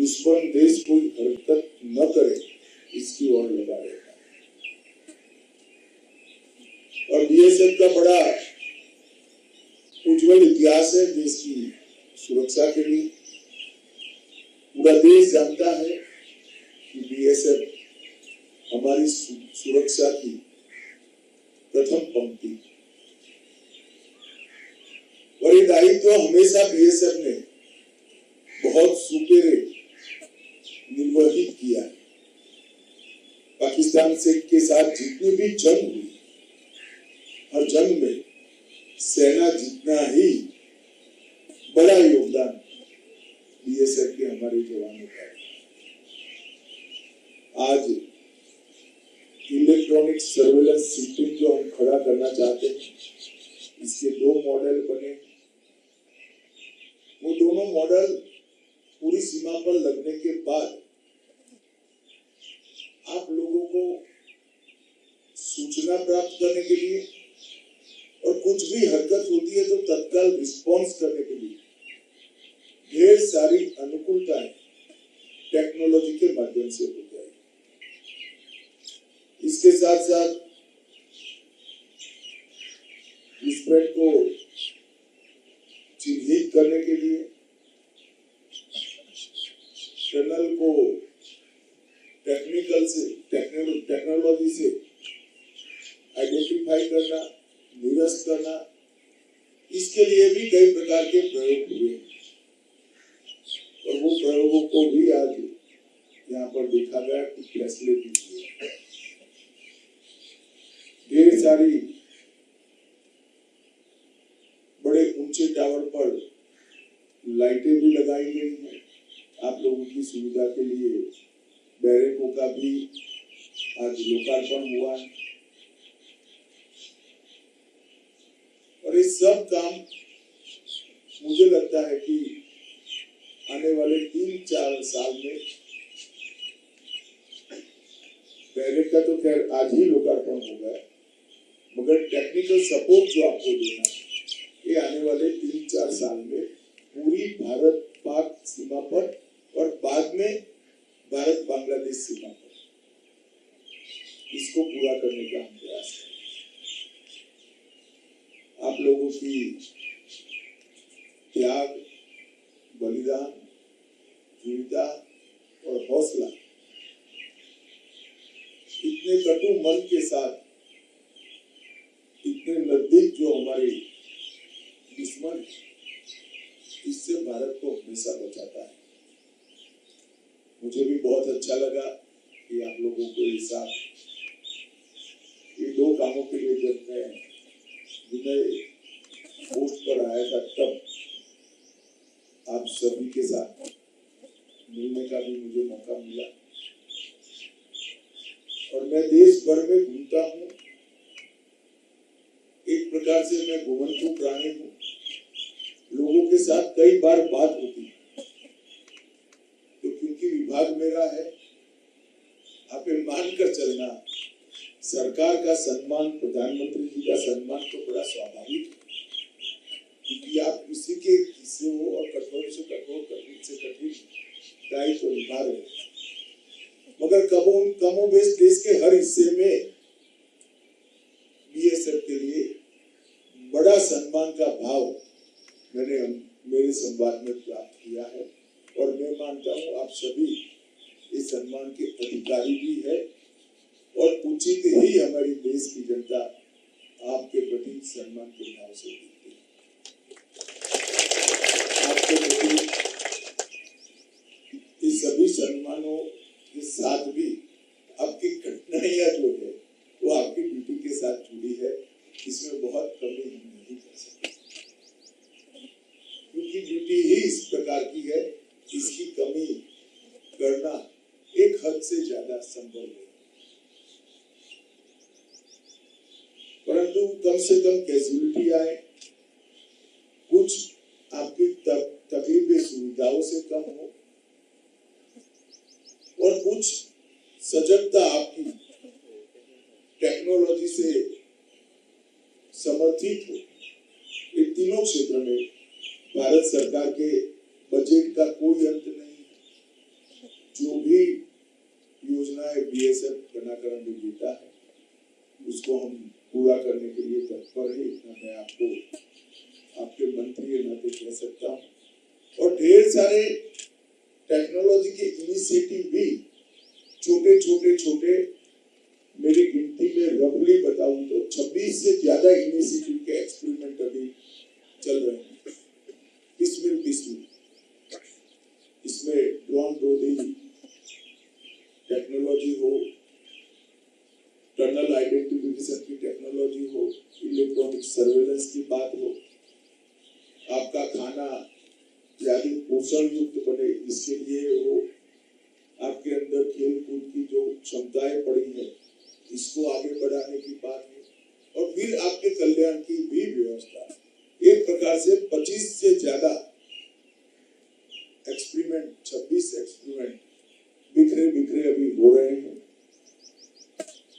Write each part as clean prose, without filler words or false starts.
दुश्मन देश कोई हरकत न करे इसकी ओर लगा रहेगा। और बीएसएफ का बड़ा उज्जवल इतिहास है देश की सुरक्षा के लिए। पूरा देश जानता है कि बीएसएफ हमारी सुरक्षा की प्रथम पंक्ति, और ये दायित्व हमेशा बीएसएफ ने बहुत सुपेरे निर्वहित किया। पाकिस्तान से के साथ जितनी भी जंग हुई, हर जंग में सेना जितना ही बड़ा योगदान बीएसएफ के हमारे जवानों का। आज इलेक्ट्रॉनिक सर्वेलेंस सिस्टम जो हम खड़ा करना चाहते हैं, इसके 2 मॉडल बने। वो दोनों मॉडल पूरी सीमा पर लगने के बाद आप लोगों को सूचना प्राप्त करने के लिए और कुछ भी हरकत होती है तो तत्काल रिस्पॉन्स करने के लिए ढेर सारी अनुकूलताएं टेक्नोलॉजी के माध्यम से हो जाएगी। इसके साथ साथ स्प्रेड को चिन्हित करने के लिए टनल को टेक्नोलॉजी से आइडेंटिफाई करना, निरस्त करना, इसके लिए भी कई प्रकार के प्रयोग हुए और वो प्रयोगों को भी आज यहाँ पर देखा गया कि फैसले भी हुए। ढेर सारी बड़े ऊंचे टावर पर लाइटें भी लगाई गई हैं आप लोगों की सुविधा के लिए। बैरकों का भी आज लोकार्पण हुआ है और ये सब काम मुझे लगता है कि आने वाले 3-4 साल में, बैरक का तो खैर आज ही लोकार्पण होगा, मगर टेक्निकल सपोर्ट जो आपको देना है ये आने वाले 3-4 साल में पूरी भारत पाक सीमा पर और बाद में भारत बांग्लादेश सीमा पर इसको पूरा करने का हम प्रयास करें। आप लोगों की त्याग, बलिदान, दृढ़ता और हौसला इतने कटु मन के साथ, इतने नजदीक जो हमारे दुश्मन है, इससे भारत को हमेशा बचाता है। मुझे भी बहुत अच्छा लगा कि आप लोगों को ये साथ ये 2 कामों के लिए जब मैं विनय पोस्ट पर आया था तब आप सभी के साथ मिलने का भी मुझे मौका मिला और मैं देश भर में घूमता हूँ। एक प्रकार से मैं घुमंतु प्राणी हूँ। लोगों के साथ कई बार बात होती है तो क्योंकि विभाग मेरा है, आप मानकर चलना, सरकार का सम्मान, प्रधानमंत्री जी का सम्मान तो बड़ा स्वाभाविक है क्योंकि आप किसी के हिस्से हो और कठोर से कठोर, कठिन से कठिन दायित्व निभा रहे हैं। मगर कमोबेश देश के हर हिस्से में बीएसएफ के लिए बड़ा सम्मान का भाव मैंने मेरे संवाद में प्राप्त किया है और मैं मानता हूँ आप सभी इस सम्मान के अधिकारी भी है और उचित ही हमारी देश की जनता आपके प्रति सम्मान के भाव से देती है। आपके प्रति इस सभी सम्मानों के साथ भी आपकी कठिनाइयां जो है वो आपकी ड्यूटी के साथ जुड़ी है, इसमें बहुत कमी हम नहीं कर सकते क्योंकि ड्यूटी ही इस प्रकार की है, इसकी कमी करना एक हद से ज्यादा संभव है। परंतु कम से कम कैजुअलिटी आए, कुछ आपकी तकलीफें सुविधाओं से कम हो और कुछ सजगता आपकी टेक्नोलॉजी से समर्थित हो। इन तीनों क्षेत्र में भारत सरकार के बजट का कोई अंत नहीं है। जो भी योजनाएं बीएसएफ बनाकर हमें देता है उसको हम पूरा करने के लिए तत्पर है। इतना मैं आपको आपके मंत्री के नाते कह सकता हूँ। और ढेर सारे टेक्नोलॉजी के इनिशिएटिव भी छोटे मेरी गिनती में रफली बताऊं तो 26 से ज्यादा इनिशिएटिव के एक्सपेरिमेंट अभी चल रहे हैं पिस्मिल। इसमें ड्रोन रोधी टेक्नोलॉजी हो, टनल आइडेंटिफिकेशन की टेक्नोलॉजी हो, इलेक्ट्रॉनिक सर्वेलेंस की बात हो, आपका खाना यानी पोषण युक्त बने इसके लिए हो, आपके अंदर खेल कूद की जो क्षमताएं पड़ी है इसको आगे बढ़ाने की बात है। और फिर आपके कल्याण की भी व्यवस्था। एक प्रकार से 25 से ज्यादा एक्सपेरिमेंट, 26 एक्सपेरिमेंट बिखरे अभी हो रहे हैं।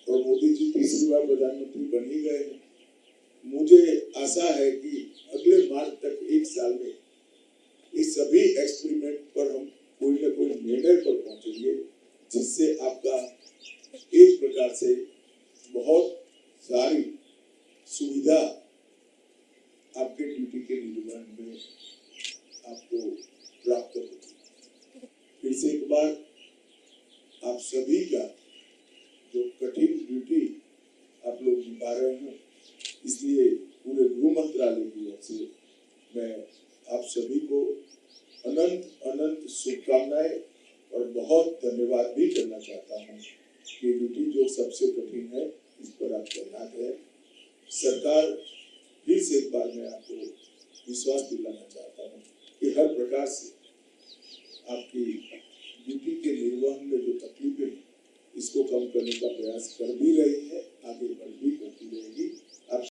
और मोदी जी तीसरी बार प्रधानमंत्री बन ही गए हैं। मुझे आशा है कि अगले मार्च तक, एक साल में, इस सभी एक्सपेरिमेंट पर हम कोई ना कोई निर्णय पर पहुंचेंगे जिससे आपका एक प्रकार से बहुत सारी सुविधा आपके ड्यूटी के निर्वहन में आपको प्राप्त होगी। फिर से एक बार आप सभी का जो कठिन ड्यूटी आप लोग निभा रहे हैं, इसलिए पूरे गृह मंत्रालय की ओर से मैं आप सभी को अनंत शुभकामनाएं और बहुत धन्यवाद भी करना चाहता हूँ कि ड्यूटी जो सबसे कठिन है इस पर आप तैनात है। सरकार फिर से एक बार मैं आपको विश्वास दिलाना चाहता हूँ कि हर प्रकार से आपकी ड्यूटी के निर्वहन में जो तकलीफें इसको कम करने का प्रयास कर भी रही है।